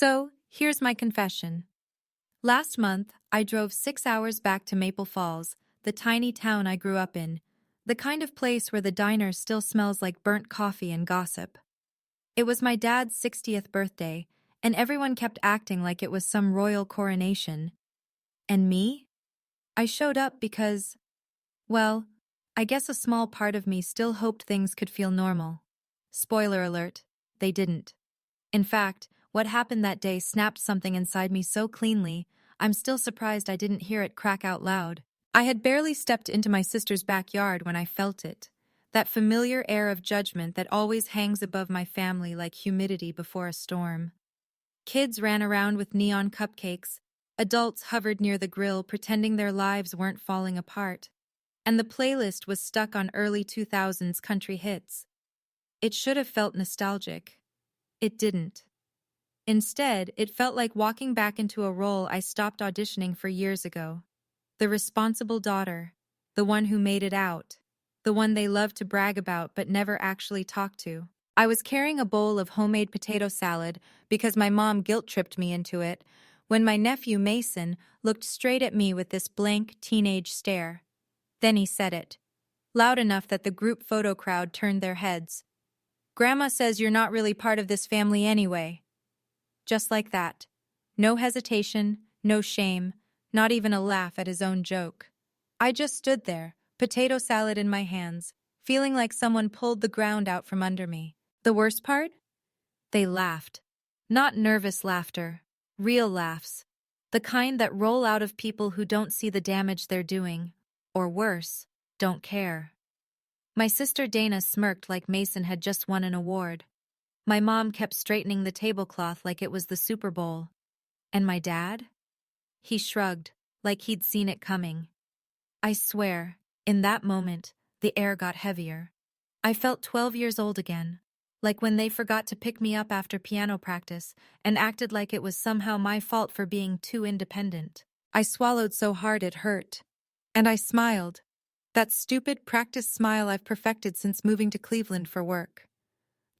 So, here's my confession. Last month, I drove 6 hours back to Maple Falls, the tiny town I grew up in, the kind of place where the diner still smells like burnt coffee and gossip. It was my dad's 60th birthday, and everyone kept acting like it was some royal coronation. And me? I showed up because, well, I guess a small part of me still hoped things could feel normal. Spoiler alert, they didn't. In fact, what happened that day snapped something inside me so cleanly, I'm still surprised I didn't hear it crack out loud. I had barely stepped into my sister's backyard when I felt it. That familiar air of judgment that always hangs above my family like humidity before a storm. Kids ran around with neon cupcakes. Adults hovered near the grill pretending their lives weren't falling apart. And the playlist was stuck on early 2000s country hits. It should have felt nostalgic. It didn't. Instead, it felt like walking back into a role I stopped auditioning for years ago. The responsible daughter. The one who made it out. The one they loved to brag about but never actually talked to. I was carrying a bowl of homemade potato salad because my mom guilt-tripped me into it when my nephew Mason looked straight at me with this blank teenage stare. Then he said it, loud enough that the group photo crowd turned their heads. "Grandma says you're not really part of this family anyway." Just like that. No hesitation, no shame, not even a laugh at his own joke. I just stood there, potato salad in my hands, feeling like someone pulled the ground out from under me. The worst part? They laughed. Not nervous laughter, real laughs. The kind that roll out of people who don't see the damage they're doing, or worse, don't care. My sister Dana smirked like Mason had just won an award. My mom kept straightening the tablecloth like it was the Super Bowl. And my dad? He shrugged, like he'd seen it coming. I swear, in that moment, the air got heavier. I felt 12 years old again, like when they forgot to pick me up after piano practice and acted like it was somehow my fault for being too independent. I swallowed so hard it hurt. And I smiled. That stupid practice smile I've perfected since moving to Cleveland for work.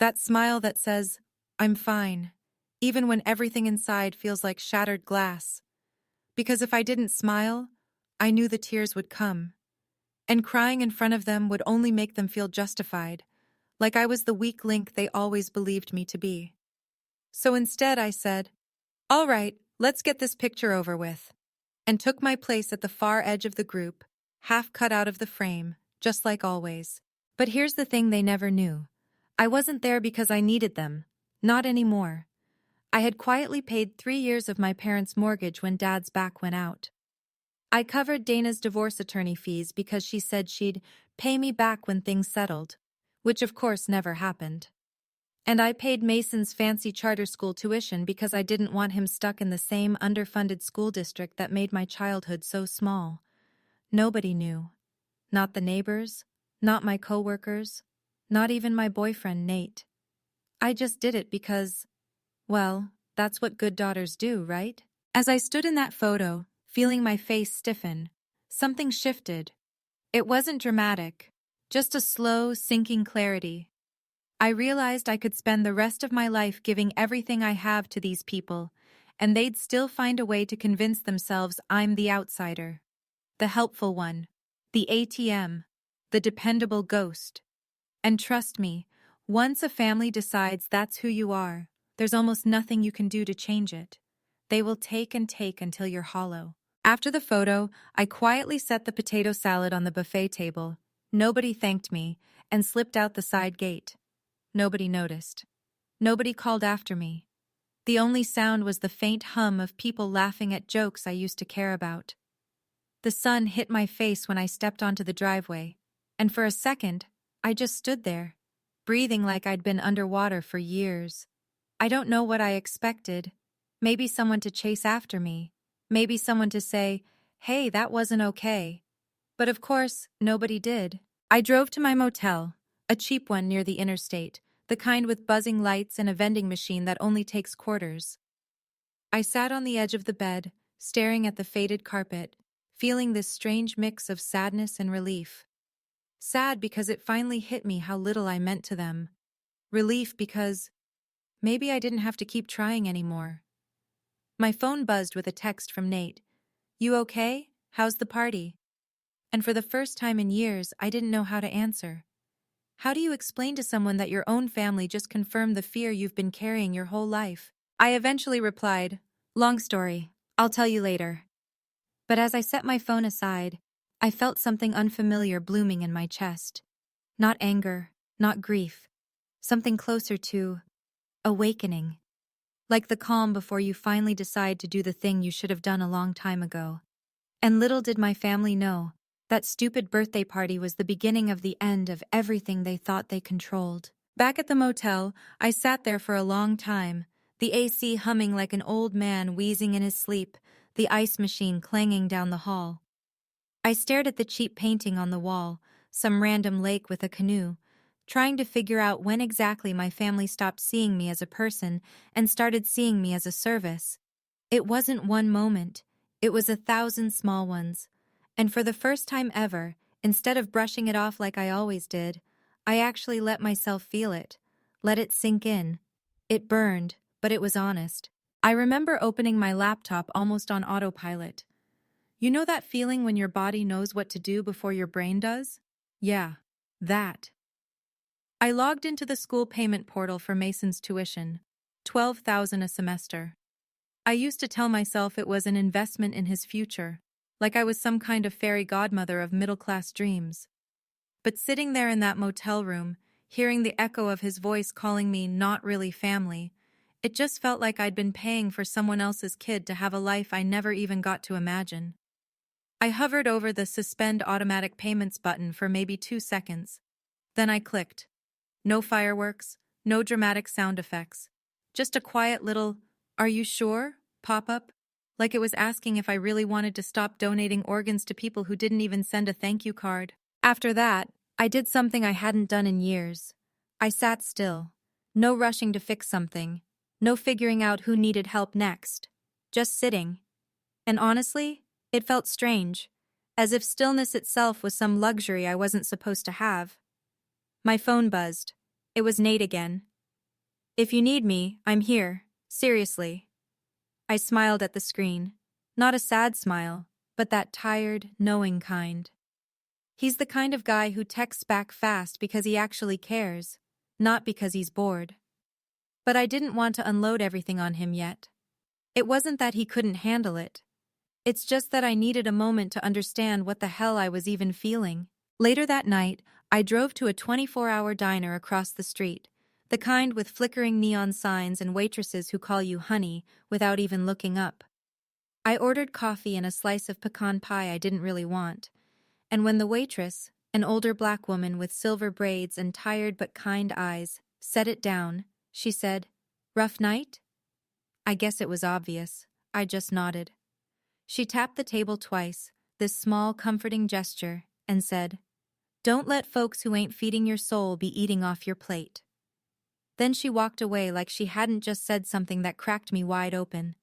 That smile that says, "I'm fine," even when everything inside feels like shattered glass. Because if I didn't smile, I knew the tears would come. And crying in front of them would only make them feel justified, like I was the weak link they always believed me to be. So instead I said, "All right, let's get this picture over with," and took my place at the far edge of the group, half cut out of the frame, just like always. But here's the thing they never knew. I wasn't there because I needed them. Not anymore. I had quietly paid 3 years of my parents' mortgage when Dad's back went out. I covered Dana's divorce attorney fees because she said she'd pay me back when things settled, which of course never happened. And I paid Mason's fancy charter school tuition because I didn't want him stuck in the same underfunded school district that made my childhood so small. Nobody knew. Not the neighbors, not my coworkers, not even my boyfriend, Nate. I just did it because, well, that's what good daughters do, right? As I stood in that photo, feeling my face stiffen, something shifted. It wasn't dramatic, just a slow, sinking clarity. I realized I could spend the rest of my life giving everything I have to these people, and they'd still find a way to convince themselves I'm the outsider. The helpful one. The ATM. The dependable ghost. And trust me, once a family decides that's who you are, there's almost nothing you can do to change it. They will take and take until you're hollow. After the photo, I quietly set the potato salad on the buffet table. Nobody thanked me, and slipped out the side gate. Nobody noticed. Nobody called after me. The only sound was the faint hum of people laughing at jokes I used to care about. The sun hit my face when I stepped onto the driveway, and for a second, I just stood there, breathing like I'd been underwater for years. I don't know what I expected. Maybe someone to chase after me. Maybe someone to say, "Hey, that wasn't okay." But of course, nobody did. I drove to my motel, a cheap one near the interstate, the kind with buzzing lights and a vending machine that only takes quarters. I sat on the edge of the bed, staring at the faded carpet, feeling this strange mix of sadness and relief. Sad because it finally hit me how little I meant to them. Relief because maybe I didn't have to keep trying anymore. My phone buzzed with a text from Nate. "You okay? How's the party?" And for the first time in years, I didn't know how to answer. How do you explain to someone that your own family just confirmed the fear you've been carrying your whole life? I eventually replied, "Long story. I'll tell you later." But as I set my phone aside, I felt something unfamiliar blooming in my chest. Not anger, not grief. Something closer to awakening. Like the calm before you finally decide to do the thing you should have done a long time ago. And little did my family know, that stupid birthday party was the beginning of the end of everything they thought they controlled. Back at the motel, I sat there for a long time, the AC humming like an old man wheezing in his sleep, the ice machine clanging down the hall. I stared at the cheap painting on the wall, some random lake with a canoe, trying to figure out when exactly my family stopped seeing me as a person and started seeing me as a service. It wasn't one moment, it was 1,000 small ones. And for the first time ever, instead of brushing it off like I always did, I actually let myself feel it, let it sink in. It burned, but it was honest. I remember opening my laptop almost on autopilot. You know that feeling when your body knows what to do before your brain does? Yeah, that. I logged into the school payment portal for Mason's tuition, $12,000 a semester. I used to tell myself it was an investment in his future, like I was some kind of fairy godmother of middle-class dreams. But sitting there in that motel room, hearing the echo of his voice calling me not really family, it just felt like I'd been paying for someone else's kid to have a life I never even got to imagine. I hovered over the suspend automatic payments button for maybe 2 seconds. Then I clicked. No fireworks, no dramatic sound effects. Just a quiet little, "Are you sure?" pop-up, like it was asking if I really wanted to stop donating organs to people who didn't even send a thank you card. After that, I did something I hadn't done in years. I sat still. No rushing to fix something. No figuring out who needed help next. Just sitting. And honestly, it felt strange, as if stillness itself was some luxury I wasn't supposed to have. My phone buzzed. It was Nate again. "If you need me, I'm here. Seriously." I smiled at the screen. Not a sad smile, but that tired, knowing kind. He's the kind of guy who texts back fast because he actually cares, not because he's bored. But I didn't want to unload everything on him yet. It wasn't that he couldn't handle it. It's just that I needed a moment to understand what the hell I was even feeling. Later that night, I drove to a 24-hour diner across the street, the kind with flickering neon signs and waitresses who call you honey without even looking up. I ordered coffee and a slice of pecan pie I didn't really want, and when the waitress, an older black woman with silver braids and tired but kind eyes, set it down, she said, "Rough night?" I guess it was obvious. I just nodded. She tapped the table twice, this small, comforting gesture, and said, "Don't let folks who ain't feeding your soul be eating off your plate." Then she walked away like she hadn't just said something that cracked me wide open.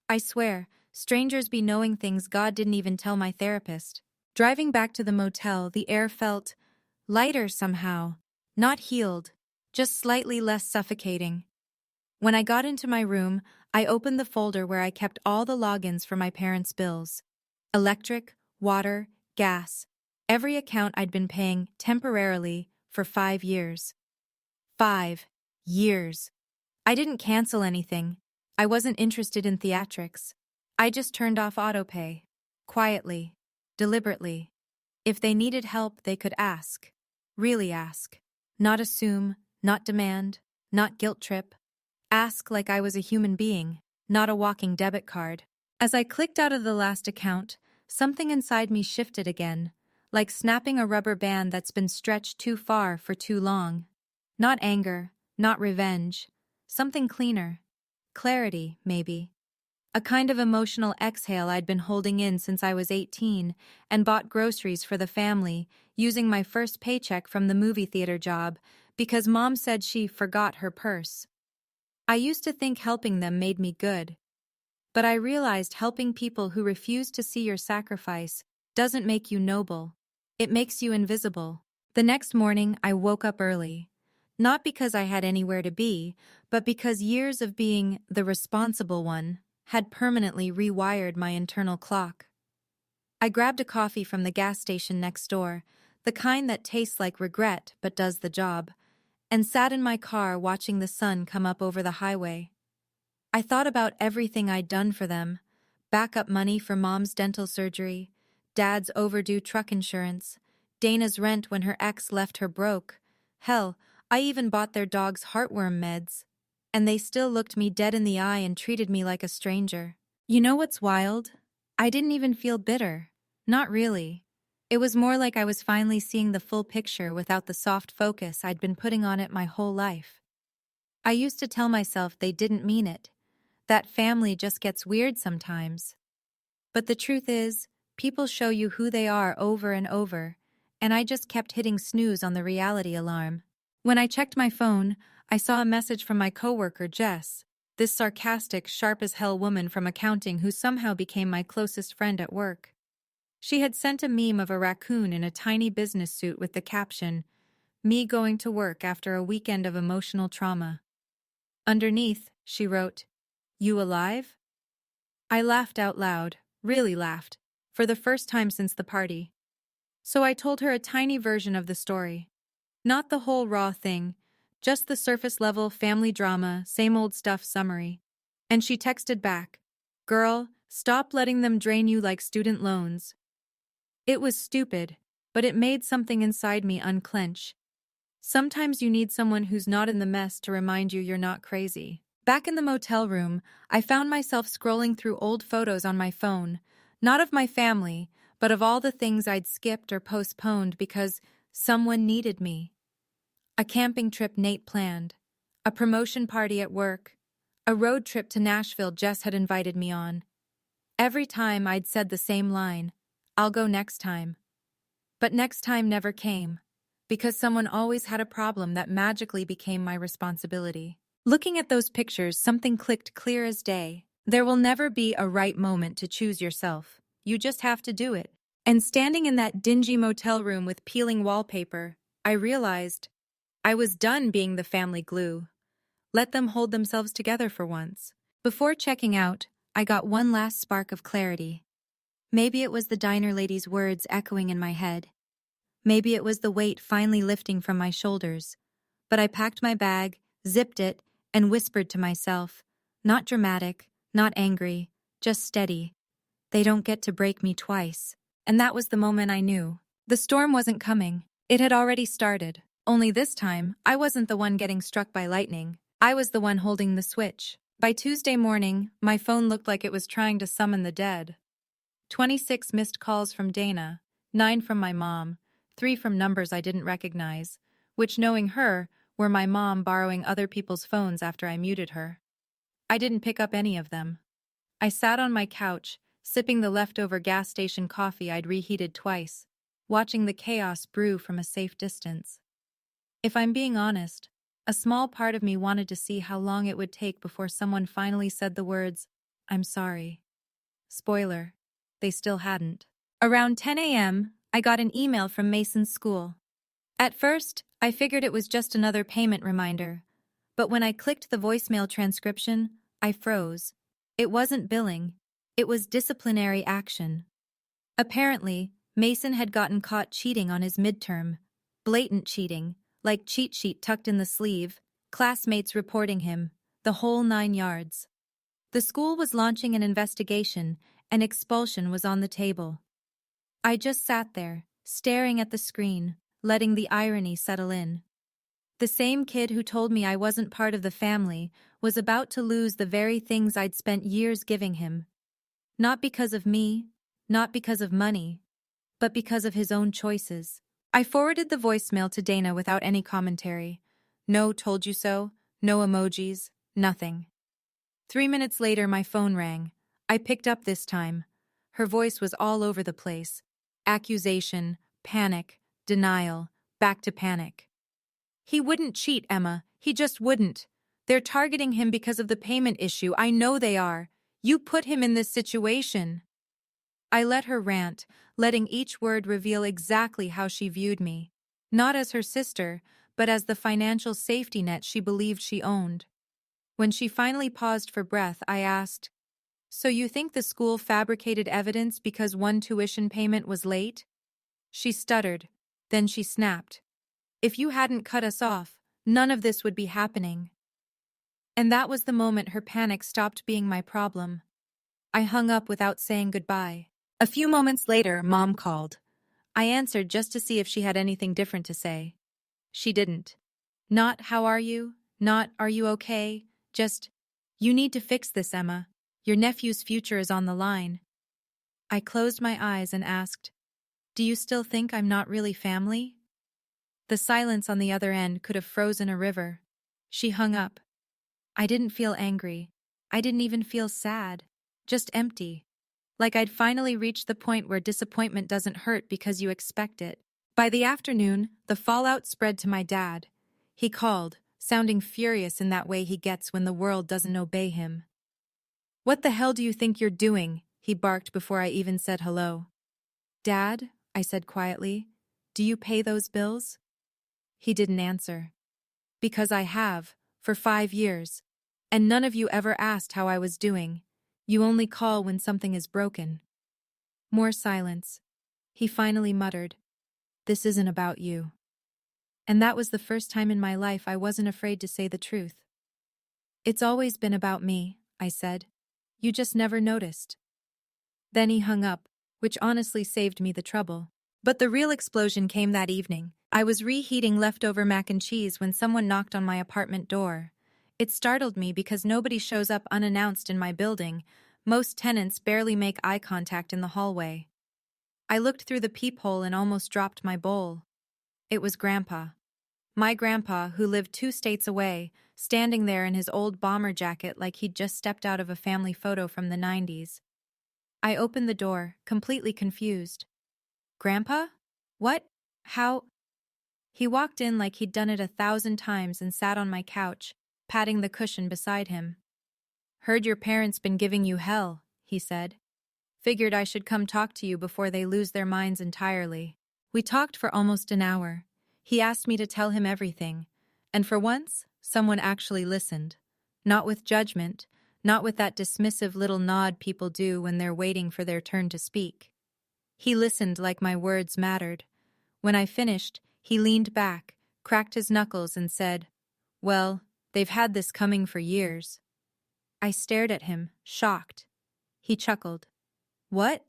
I swear, strangers be knowing things God didn't even tell my therapist. Driving back to the motel, the air felt lighter somehow, not healed, just slightly less suffocating. When I got into my room, I opened the folder where I kept all the logins for my parents' bills. Electric, water, gas, every account I'd been paying temporarily for 5 years. 5 years. I didn't cancel anything. I wasn't interested in theatrics. I just turned off autopay. Quietly. Deliberately. If they needed help, they could ask. Really ask. Not assume, not demand, not guilt trip. Ask like I was a human being, not a walking debit card. As I clicked out of the last account, something inside me shifted again, like snapping a rubber band that's been stretched too far for too long. Not anger, not revenge. Something cleaner. Clarity, maybe. A kind of emotional exhale I'd been holding in since I was 18 and bought groceries for the family, using my first paycheck from the movie theater job because Mom said she forgot her purse. I used to think helping them made me good. But I realized helping people who refuse to see your sacrifice doesn't make you noble. It makes you invisible. The next morning, I woke up early. Not because I had anywhere to be, but because years of being the responsible one had permanently rewired my internal clock. I grabbed a coffee from the gas station next door, the kind that tastes like regret but does the job, and sat in my car watching the sun come up over the highway. I thought about everything I'd done for them: backup money for Mom's dental surgery, Dad's overdue truck insurance, Dana's rent when her ex left her broke. Hell, I even bought their dog's heartworm meds. And they still looked me dead in the eye and treated me like a stranger. You know what's wild? I didn't even feel bitter. Not really. It was more like I was finally seeing the full picture without the soft focus I'd been putting on it my whole life. I used to tell myself they didn't mean it, that family just gets weird sometimes. But the truth is, people show you who they are over and over, and I just kept hitting snooze on the reality alarm. When I checked my phone, I saw a message from my coworker, Jess, this sarcastic, sharp-as-hell woman from accounting who somehow became my closest friend at work. She had sent a meme of a raccoon in a tiny business suit with the caption, "Me going to work after a weekend of emotional trauma." Underneath, she wrote, "You alive?" I laughed out loud, really laughed, for the first time since the party. So I told her a tiny version of the story. Not the whole raw thing, just the surface-level family drama, same old stuff summary. And she texted back, "Girl, stop letting them drain you like student loans." It was stupid, but it made something inside me unclench. Sometimes you need someone who's not in the mess to remind you you're not crazy. Back in the motel room, I found myself scrolling through old photos on my phone, not of my family, but of all the things I'd skipped or postponed because someone needed me. A camping trip Nate planned, a promotion party at work, a road trip to Nashville Jess had invited me on. Every time I'd said the same line, "I'll go next time." But next time never came, because someone always had a problem that magically became my responsibility. Looking at those pictures, something clicked clear as day. There will never be a right moment to choose yourself. You just have to do it. And standing in that dingy motel room with peeling wallpaper, I realized I was done being the family glue. Let them hold themselves together for once. Before checking out, I got one last spark of clarity. Maybe it was the diner lady's words echoing in my head. Maybe it was the weight finally lifting from my shoulders. But I packed my bag, zipped it, and whispered to myself, not dramatic, not angry, just steady. They don't get to break me twice. And that was the moment I knew. The storm wasn't coming. It had already started. Only this time, I wasn't the one getting struck by lightning. I was the one holding the switch. By Tuesday morning, my phone looked like it was trying to summon the dead. 26 missed calls from Dana, 9 from my mom, 3 from numbers I didn't recognize, which, knowing her, were my mom borrowing other people's phones after I muted her. I didn't pick up any of them. I sat on my couch, sipping the leftover gas station coffee I'd reheated twice, watching the chaos brew from a safe distance. If I'm being honest, a small part of me wanted to see how long it would take before someone finally said the words, "I'm sorry." Spoiler, they still hadn't. Around 10 a.m., I got an email from Mason's school. At first, I figured it was just another payment reminder, but when I clicked the voicemail transcription, I froze. It wasn't billing, it was disciplinary action. Apparently, Mason had gotten caught cheating on his midterm. Blatant cheating, like cheat sheet tucked in the sleeve, classmates reporting him, the whole 9 yards. The school was launching an investigation, and expulsion was on the table. I just sat there, staring at the screen, letting the irony settle in. The same kid who told me I wasn't part of the family was about to lose the very things I'd spent years giving him. Not because of me, not because of money, but because of his own choices. I forwarded the voicemail to Dana without any commentary. No "told you so," no emojis, nothing. 3 minutes later, my phone rang. I picked up this time. Her voice was all over the place. Accusation, panic, denial, back to panic. "He wouldn't cheat, Emma. He just wouldn't. They're targeting him because of the payment issue. I know they are. You put him in this situation." I let her rant, letting each word reveal exactly how she viewed me. Not as her sister, but as the financial safety net she believed she owned. When she finally paused for breath, I asked, So you think the school fabricated evidence because one tuition payment was late? She stuttered. Then she snapped. If you hadn't cut us off, none of this would be happening. And that was the moment her panic stopped being my problem. I hung up without saying goodbye. A few moments later, Mom called. I answered just to see if she had anything different to say. She didn't. Not, how are you? Not, are you okay? Just, you need to fix this, Emma. Your nephew's future is on the line. I closed my eyes and asked, do you still think I'm not really family? The silence on the other end could have frozen a river. She hung up. I didn't feel angry. I didn't even feel sad. Just empty. Like I'd finally reached the point where disappointment doesn't hurt because you expect it. By the afternoon, the fallout spread to my dad. He called, sounding furious in that way he gets when the world doesn't obey him. What the hell do you think you're doing? He barked before I even said hello. Dad, I said quietly, do you pay those bills? He didn't answer. Because I have, for 5 years. And none of you ever asked how I was doing. You only call when something is broken. More silence. He finally muttered, this isn't about you. And that was the first time in my life I wasn't afraid to say the truth. It's always been about me, I said. You just never noticed. Then he hung up, which honestly saved me the trouble. But the real explosion came that evening. I was reheating leftover mac and cheese when someone knocked on my apartment door. It startled me because nobody shows up unannounced in my building. Most tenants barely make eye contact in the hallway. I looked through the peephole and almost dropped my bowl. It was Grandpa. My grandpa, who lived 2 states away, standing there in his old bomber jacket like he'd just stepped out of a family photo from the 90s. I opened the door, completely confused. Grandpa? What? How? He walked in like he'd done it 1,000 times and sat on my couch, patting the cushion beside him. Heard your parents been giving you hell, he said. Figured I should come talk to you before they lose their minds entirely. We talked for almost an hour. He asked me to tell him everything. And for once, someone actually listened. Not with judgment, not with that dismissive little nod people do when they're waiting for their turn to speak. He listened like my words mattered. When I finished, he leaned back, cracked his knuckles and said, well, they've had this coming for years. I stared at him, shocked. He chuckled. What?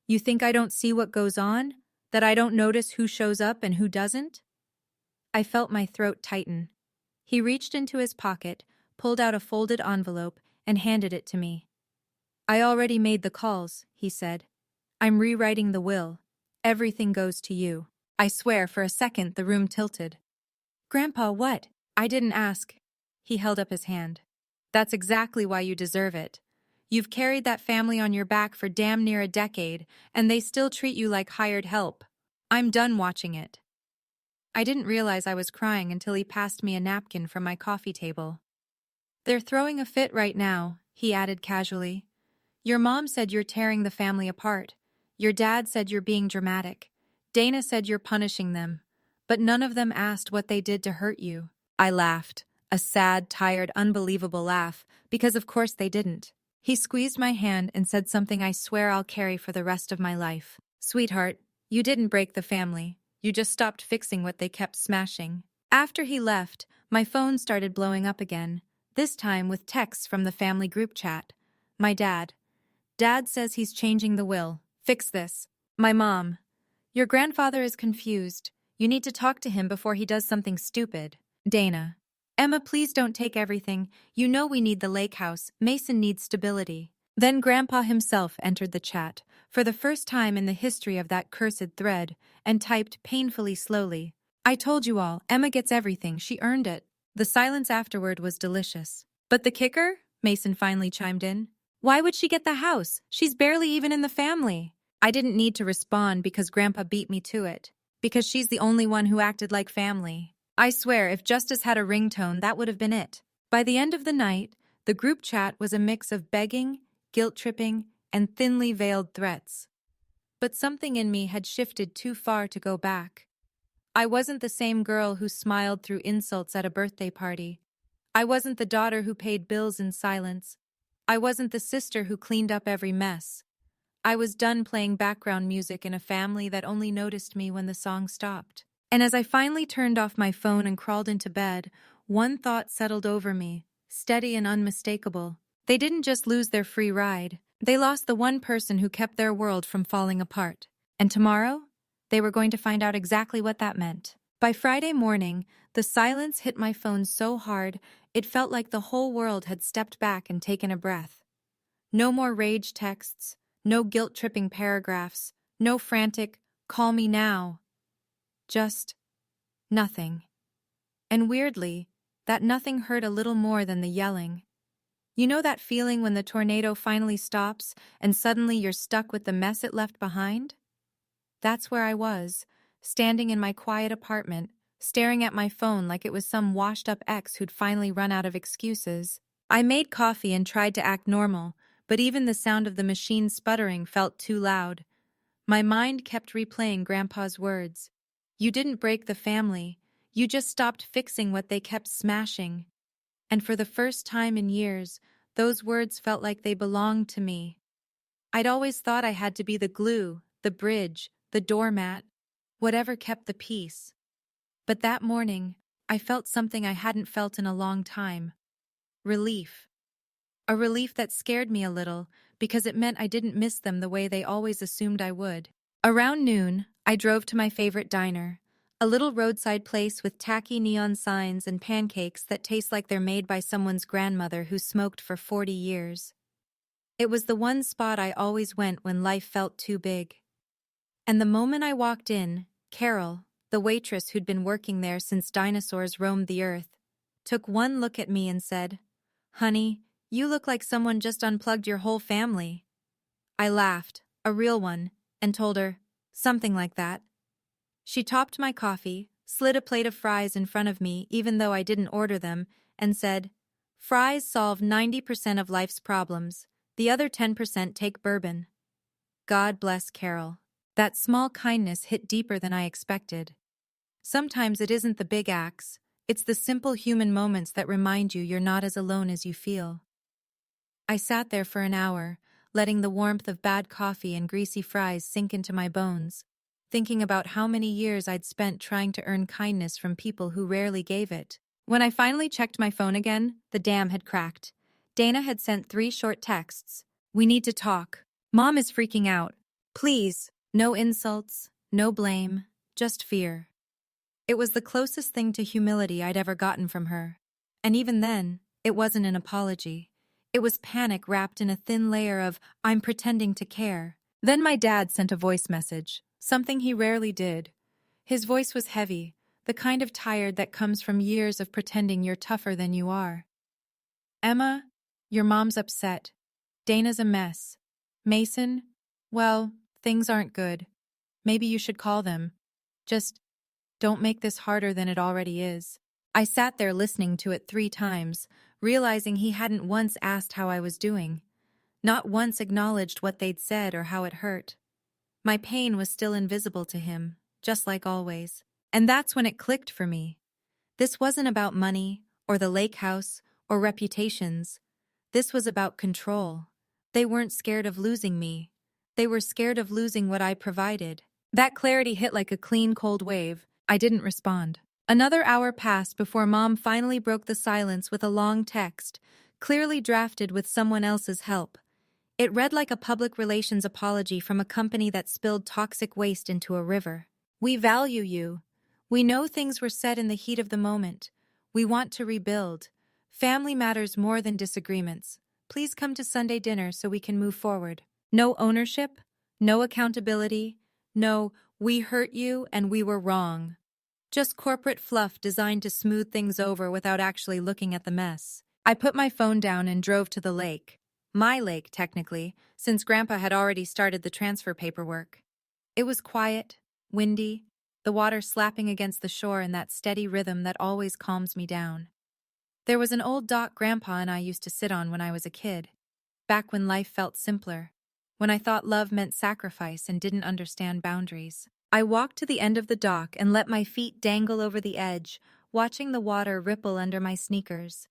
You think I don't see what goes on? That I don't notice who shows up and who doesn't? I felt my throat tighten. He reached into his pocket, pulled out a folded envelope, and handed it to me. I already made the calls, he said. I'm rewriting the will. Everything goes to you. I swear for a second the room tilted. Grandpa, what? I didn't ask. He held up his hand. That's exactly why you deserve it. You've carried that family on your back for damn near a decade, and they still treat you like hired help. I'm done watching it. I didn't realize I was crying until he passed me a napkin from my coffee table. They're throwing a fit right now, he added casually. Your mom said you're tearing the family apart. Your dad said you're being dramatic. Dana said you're punishing them. But none of them asked what they did to hurt you. I laughed, a sad, tired, unbelievable laugh, because of course they didn't. He squeezed my hand and said something I swear I'll carry for the rest of my life. Sweetheart, you didn't break the family. You just stopped fixing what they kept smashing. After he left, my phone started blowing up again, this time with texts from the family group chat. My dad. Dad says he's changing the will. Fix this. My mom. Your grandfather is confused. You need to talk to him before he does something stupid. Dana. Emma, please don't take everything. You know we need the lake house. Mason needs stability. Then Grandpa himself entered the chat, for the first time in the history of that cursed thread, and typed painfully slowly. I told you all, Emma gets everything. She earned it. The silence afterward was delicious. But the kicker? Mason finally chimed in. Why would she get the house? She's barely even in the family. I didn't need to respond because Grandpa beat me to it. Because she's the only one who acted like family. I swear, if Justice had a ringtone, that would have been it. By the end of the night, the group chat was a mix of begging, guilt-tripping, and thinly veiled threats. But something in me had shifted too far to go back. I wasn't the same girl who smiled through insults at a birthday party. I wasn't the daughter who paid bills in silence. I wasn't the sister who cleaned up every mess. I was done playing background music in a family that only noticed me when the song stopped. And as I finally turned off my phone and crawled into bed, one thought settled over me, steady and unmistakable. They didn't just lose their free ride, they lost the one person who kept their world from falling apart. And tomorrow, they were going to find out exactly what that meant. By Friday morning, the silence hit my phone so hard, it felt like the whole world had stepped back and taken a breath. No more rage texts, no guilt-tripping paragraphs, no frantic, "call me now." Just nothing. And weirdly, that nothing hurt a little more than the yelling. You know that feeling when the tornado finally stops and suddenly you're stuck with the mess it left behind? That's where I was, standing in my quiet apartment, staring at my phone like it was some washed-up ex who'd finally run out of excuses. I made coffee and tried to act normal, but even the sound of the machine sputtering felt too loud. My mind kept replaying Grandpa's words. "You didn't break the family. You just stopped fixing what they kept smashing." And for the first time in years, those words felt like they belonged to me. I'd always thought I had to be the glue, the bridge, the doormat, whatever kept the peace. But that morning, I felt something I hadn't felt in a long time. Relief. A relief that scared me a little, because it meant I didn't miss them the way they always assumed I would. Around noon, I drove to my favorite diner, a little roadside place with tacky neon signs and pancakes that taste like they're made by someone's grandmother who smoked for 40 years. It was the one spot I always went when life felt too big. And the moment I walked in, Carol, the waitress who'd been working there since dinosaurs roamed the earth, took one look at me and said, "Honey, you look like someone just unplugged your whole family." I laughed, a real one, and told her, "Something like that." She topped my coffee, slid a plate of fries in front of me even though I didn't order them, and said, "Fries solve 90% of life's problems. The other 10% take bourbon." God bless Carol. That small kindness hit deeper than I expected. Sometimes it isn't the big acts, it's the simple human moments that remind you you're not as alone as you feel. I sat there for an hour, letting the warmth of bad coffee and greasy fries sink into my bones, thinking about how many years I'd spent trying to earn kindness from people who rarely gave it. When I finally checked my phone again, the dam had cracked. Dana had sent 3 short texts. "We need to talk. Mom is freaking out. Please." No insults, no blame, just fear. It was the closest thing to humility I'd ever gotten from her. And even then, it wasn't an apology. It was panic wrapped in a thin layer of, "I'm pretending to care." Then my dad sent a voice message, something he rarely did. His voice was heavy, the kind of tired that comes from years of pretending you're tougher than you are. "Emma, your mom's upset. Dana's a mess. Mason, well, things aren't good. Maybe you should call them. Just don't make this harder than it already is." I sat there listening to it 3 times, realizing he hadn't once asked how I was doing, not once acknowledged what they'd said or how it hurt. My pain was still invisible to him, just like always. And that's when it clicked for me. This wasn't about money, or the lake house, or reputations. This was about control. They weren't scared of losing me. They were scared of losing what I provided. That clarity hit like a clean, cold wave. I didn't respond. Another hour passed before Mom finally broke the silence with a long text, clearly drafted with someone else's help. It read like a public relations apology from a company that spilled toxic waste into a river. "We value you. We know things were said in the heat of the moment. We want to rebuild. Family matters more than disagreements. Please come to Sunday dinner so we can move forward. No ownership, no accountability, no 'we hurt you and we were wrong.' Just corporate fluff designed to smooth things over without actually looking at the mess." I put my phone down and drove to the lake. My lake, technically, since Grandpa had already started the transfer paperwork. It was quiet, windy, the water slapping against the shore in that steady rhythm that always calms me down. There was an old dock Grandpa and I used to sit on when I was a kid, back when life felt simpler, when I thought love meant sacrifice and didn't understand boundaries. I walked to the end of the dock and let my feet dangle over the edge, watching the water ripple under my sneakers.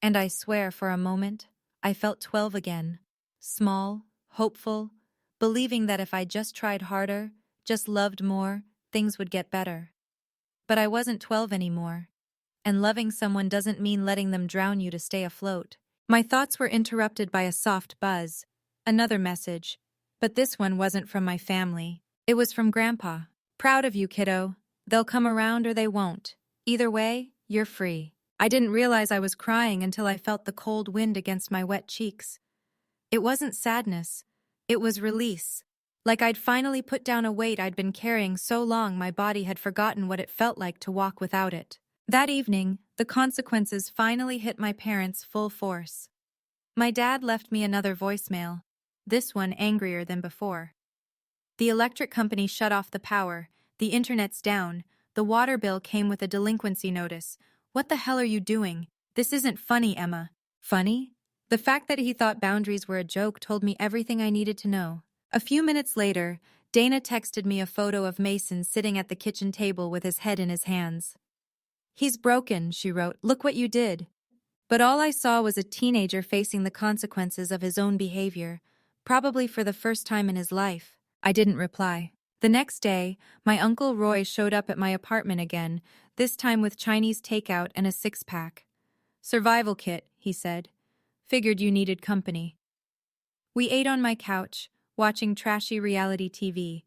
And I swear for a moment, I felt 12 again. Small, hopeful, believing that if I just tried harder, just loved more, things would get better. But I wasn't 12 anymore. And loving someone doesn't mean letting them drown you to stay afloat. My thoughts were interrupted by a soft buzz. Another message. But this one wasn't from my family. It was from Grandpa. Proud of you, kiddo. They'll come around or they won't. Either way, you're free. I didn't realize I was crying until I felt the cold wind against my wet cheeks. It wasn't sadness. It was release. Like I'd finally put down a weight I'd been carrying so long my body had forgotten what it felt like to walk without it. That evening, the consequences finally hit my parents full force. My dad left me another voicemail, this one angrier than before. The electric company shut off the power, the internet's down, the water bill came with a delinquency notice. What the hell are you doing? This isn't funny, Emma. Funny? The fact that he thought boundaries were a joke told me everything I needed to know. A few minutes later, Dana texted me a photo of Mason sitting at the kitchen table with his head in his hands. He's broken, she wrote. Look what you did. But all I saw was a teenager facing the consequences of his own behavior, probably for the first time in his life. I didn't reply. The next day, my Uncle Roy showed up at my apartment again, this time with Chinese takeout and a six-pack. Survival kit, he said. Figured you needed company. We ate on my couch, watching trashy reality TV,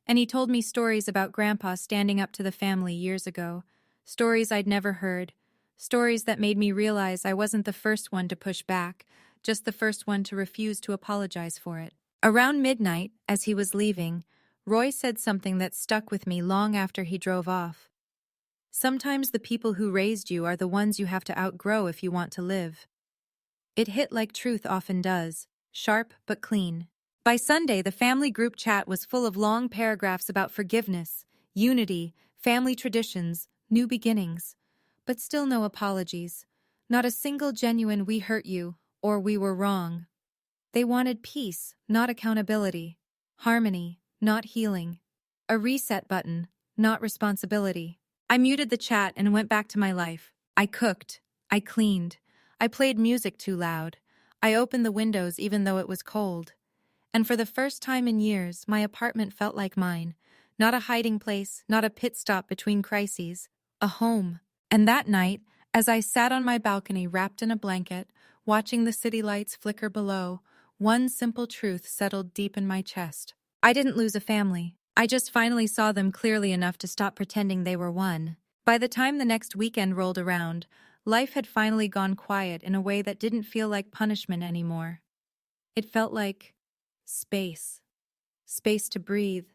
and he told me stories about Grandpa standing up to the family years ago, stories I'd never heard, stories that made me realize I wasn't the first one to push back, just the first one to refuse to apologize for it. Around midnight, as he was leaving, Roy said something that stuck with me long after he drove off. Sometimes the people who raised you are the ones you have to outgrow if you want to live. It hit like truth often does, sharp but clean. By Sunday, the family group chat was full of long paragraphs about forgiveness, unity, family traditions, new beginnings. But still no apologies. Not a single genuine "we hurt you" or "we were wrong." They wanted peace, not accountability. Harmony, not healing. A reset button, not responsibility. I muted the chat and went back to my life. I cooked. I cleaned. I played music too loud. I opened the windows even though it was cold. And for the first time in years, my apartment felt like mine. Not a hiding place, not a pit stop between crises. A home. And that night, as I sat on my balcony wrapped in a blanket, watching the city lights flicker below, one simple truth settled deep in my chest. I didn't lose a family. I just finally saw them clearly enough to stop pretending they were one. By the time the next weekend rolled around, life had finally gone quiet in a way that didn't feel like punishment anymore. It felt like space. Space to breathe.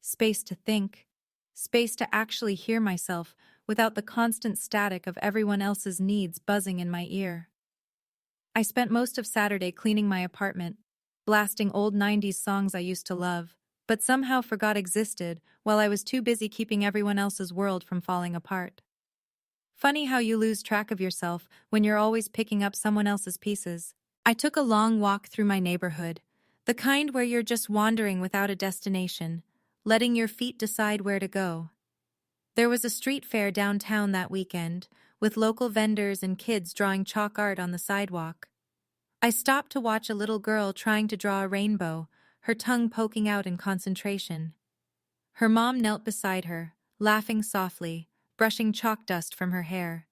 Space to think. Space to actually hear myself without the constant static of everyone else's needs buzzing in my ear. I spent most of Saturday cleaning my apartment, blasting old 90s songs I used to love, but somehow forgot existed while I was too busy keeping everyone else's world from falling apart. Funny how you lose track of yourself when you're always picking up someone else's pieces. I took a long walk through my neighborhood, the kind where you're just wandering without a destination, letting your feet decide where to go. There was a street fair downtown that weekend, with local vendors and kids drawing chalk art on the sidewalk. I stopped to watch a little girl trying to draw a rainbow, her tongue poking out in concentration. Her mom knelt beside her, laughing softly, brushing chalk dust from her hair.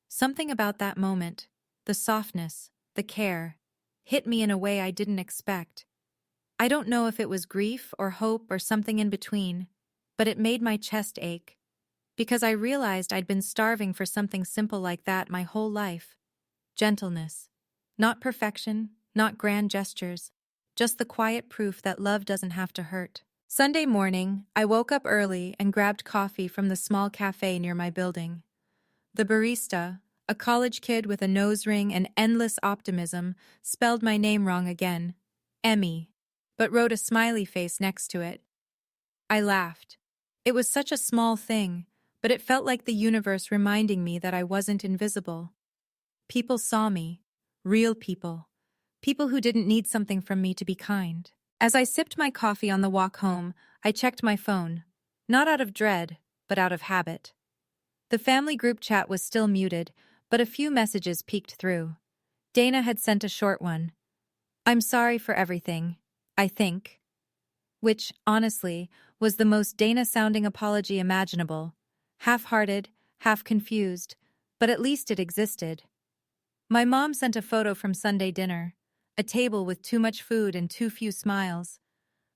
Something about that moment, the softness, the care, hit me in a way I didn't expect. I don't know if it was grief or hope or something in between, but it made my chest ache. Because I realized I'd been starving for something simple like that my whole life. Gentleness. Not perfection, not grand gestures, just the quiet proof that love doesn't have to hurt. Sunday morning, I woke up early and grabbed coffee from the small cafe near my building. The barista, a college kid with a nose ring and endless optimism, spelled my name wrong again, Emmy, but wrote a smiley face next to it. I laughed. It was such a small thing, but it felt like the universe reminding me that I wasn't invisible. People saw me. Real people. People who didn't need something from me to be kind. As I sipped my coffee on the walk home, I checked my phone. Not out of dread, but out of habit. The family group chat was still muted, but a few messages peeked through. Dana had sent a short one. "I'm sorry for everything, I think." Which, honestly, was the most Dana-sounding apology imaginable. Half-hearted, half-confused, but at least it existed. My mom sent a photo from Sunday dinner. A table with too much food and too few smiles.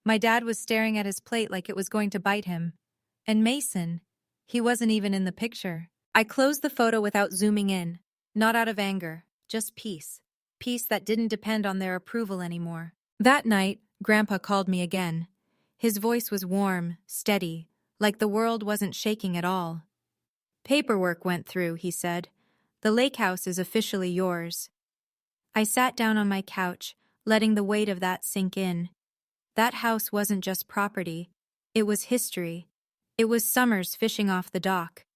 My dad was staring at his plate like it was going to bite him. And Mason, he wasn't even in the picture. I closed the photo without zooming in. Not out of anger, just peace. Peace that didn't depend on their approval anymore. That night, Grandpa called me again. His voice was warm, steady, like the world wasn't shaking at all. "Paperwork went through," he said. "The lake house is officially yours." I sat down on my couch, letting the weight of that sink in. That house wasn't just property. It was history. It was summers fishing off the dock.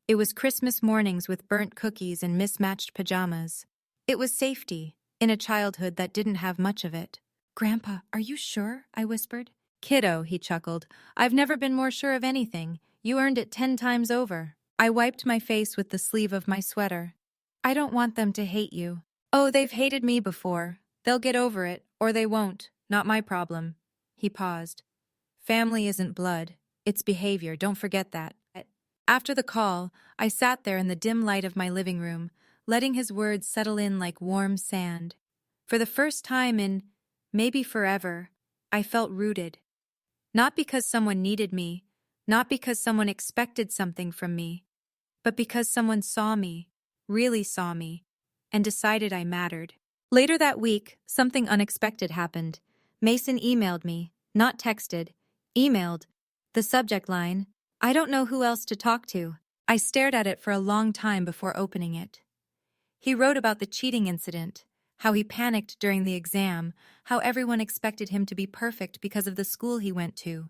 It was Christmas mornings with burnt cookies and mismatched pajamas. It was safety, in a childhood that didn't have much of it. "Grandpa, are you sure?" I whispered. "Kiddo," he chuckled, "I've never been more sure of anything. You earned it 10 times over." I wiped my face with the sleeve of my sweater. "I don't want them to hate you." "Oh, they've hated me before. They'll get over it, or they won't. Not my problem." He paused. "Family isn't blood. It's behavior, don't forget that." After the call, I sat there in the dim light of my living room, letting his words settle in like warm sand. For the first time in, maybe forever, I felt rooted. Not because someone needed me, not because someone expected something from me, but because someone saw me, really saw me, and decided I mattered. Later that week, something unexpected happened. Mason emailed me, not texted, emailed. The subject line, "I don't know who else to talk to." I stared at it for a long time before opening it. He wrote about the cheating incident, how he panicked during the exam, how everyone expected him to be perfect because of the school he went to.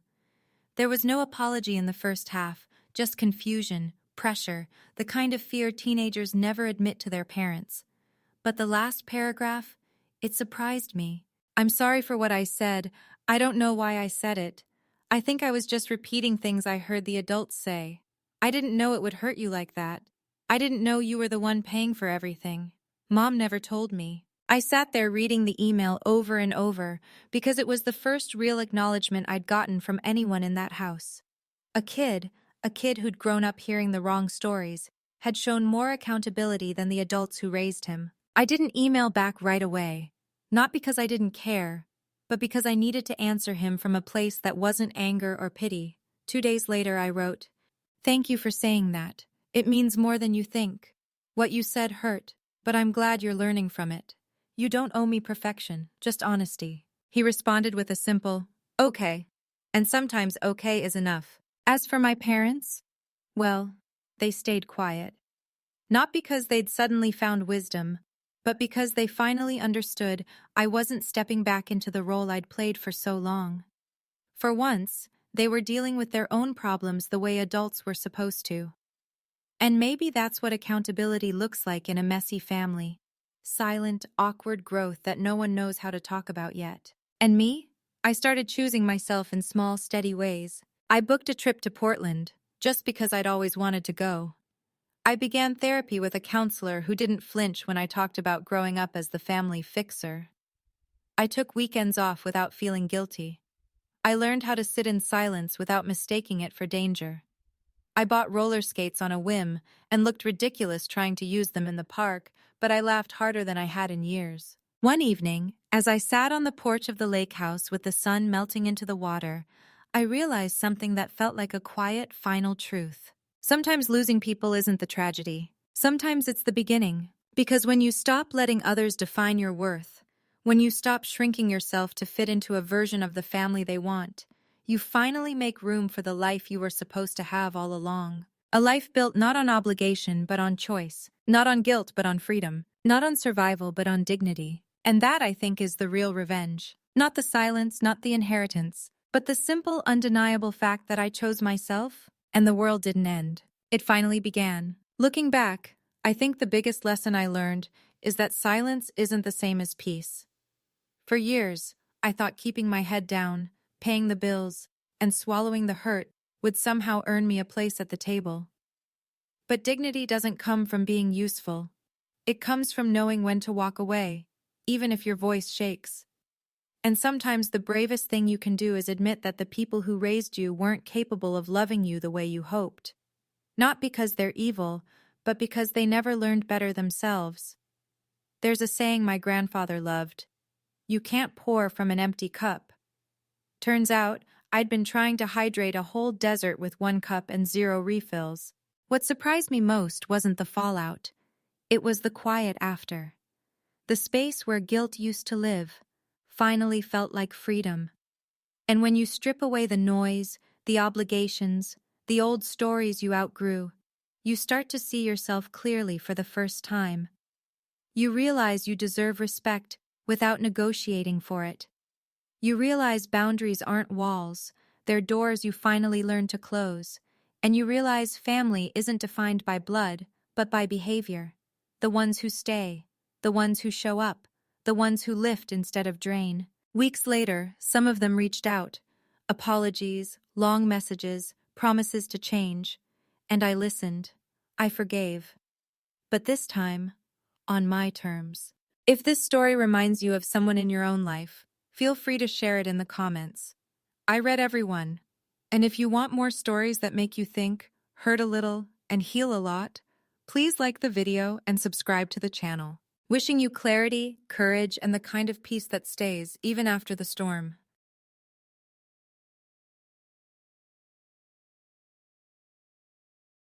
There was no apology in the first half, just confusion, pressure, the kind of fear teenagers never admit to their parents. But the last paragraph, it surprised me. "I'm sorry for what I said. I don't know why I said it. I think I was just repeating things I heard the adults say. I didn't know it would hurt you like that. I didn't know you were the one paying for everything. Mom never told me." I sat there reading the email over and over because it was the first real acknowledgement I'd gotten from anyone in that house. A kid who'd grown up hearing the wrong stories, had shown more accountability than the adults who raised him. I didn't email back right away, not because I didn't care, but because I needed to answer him from a place that wasn't anger or pity. 2 days later I wrote, "Thank you for saying that. It means more than you think. What you said hurt, but I'm glad you're learning from it. You don't owe me perfection, just honesty." He responded with a simple, "Okay." And sometimes okay is enough. As for my parents, well, they stayed quiet. Not because they'd suddenly found wisdom, but because they finally understood I wasn't stepping back into the role I'd played for so long. For once, they were dealing with their own problems the way adults were supposed to. And maybe that's what accountability looks like in a messy family. Silent, awkward growth that no one knows how to talk about yet. And me? I started choosing myself in small, steady ways. I booked a trip to Portland, just because I'd always wanted to go. I began therapy with a counselor who didn't flinch when I talked about growing up as the family fixer. I took weekends off without feeling guilty. I learned how to sit in silence without mistaking it for danger. I bought roller skates on a whim and looked ridiculous trying to use them in the park, but I laughed harder than I had in years. One evening, as I sat on the porch of the lake house with the sun melting into the water, I realized something that felt like a quiet, final truth. Sometimes losing people isn't the tragedy. Sometimes it's the beginning. Because when you stop letting others define your worth, when you stop shrinking yourself to fit into a version of the family they want, you finally make room for the life you were supposed to have all along. A life built not on obligation but on choice, not on guilt but on freedom, not on survival but on dignity. And that, I think, is the real revenge. Not the silence, not the inheritance, but the simple, undeniable fact that I chose myself, and the world didn't end. It finally began. Looking back, I think the biggest lesson I learned is that silence isn't the same as peace. For years, I thought keeping my head down, paying the bills, and swallowing the hurt would somehow earn me a place at the table. But dignity doesn't come from being useful. It comes from knowing when to walk away, even if your voice shakes. And sometimes the bravest thing you can do is admit that the people who raised you weren't capable of loving you the way you hoped. Not because they're evil, but because they never learned better themselves. There's a saying my grandfather loved: "You can't pour from an empty cup." Turns out, I'd been trying to hydrate a whole desert with 1 cup and 0 refills. What surprised me most wasn't the fallout. It was the quiet after. The space where guilt used to live finally felt like freedom. And when you strip away the noise, the obligations, the old stories you outgrew, you start to see yourself clearly for the first time. You realize you deserve respect without negotiating for it. You realize boundaries aren't walls, they're doors you finally learn to close. And you realize family isn't defined by blood, but by behavior. The ones who stay, the ones who show up, the ones who lift instead of drain. Weeks later, some of them reached out. Apologies, long messages, promises to change. And I listened. I forgave. But this time, on my terms. If this story reminds you of someone in your own life, feel free to share it in the comments. I read every one. And if you want more stories that make you think, hurt a little, and heal a lot, please like the video and subscribe to the channel. Wishing you clarity, courage, and the kind of peace that stays even after the storm.